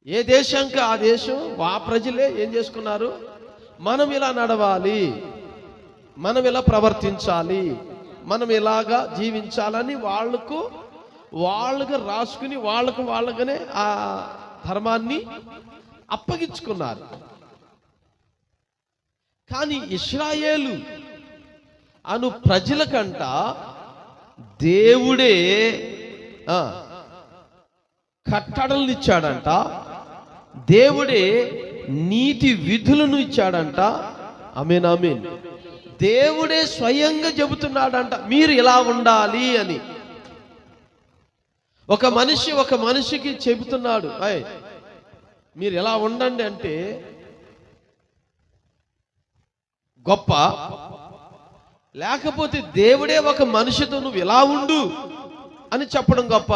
ఏ దేశంకి ఆ దేశం ఆ ప్రజలే ఏం చేసుకున్నారు, మనం ఇలా నడవాలి, మనం ఇలా ప్రవర్తించాలి, మనం ఇలాగా జీవించాలని వాళ్ళకు రాసుకుని వాళ్ళగానే ఆ ధర్మాన్ని అప్పగించుకున్నారు. కానీ ఇశ్రాయేలు అను ప్రజలకంట దేవుడే కట్టడలను ఇచ్చాడంట, దేవుడే నీతి విధులను ఇచ్చాడంట. ఆమేన్ ఆమేన్. దేవుడే స్వయంగా చెబుతున్నాడంట మీరు ఇలా ఉండాలి అని. ఒక మనిషికి చెబుతున్నాడు, మీరు ఎలా ఉండండి అంటే గొప్ప, లేకపోతే దేవుడే ఒక మనిషితో నువ్వు ఇలా ఉండు అని చెప్పడం గొప్ప?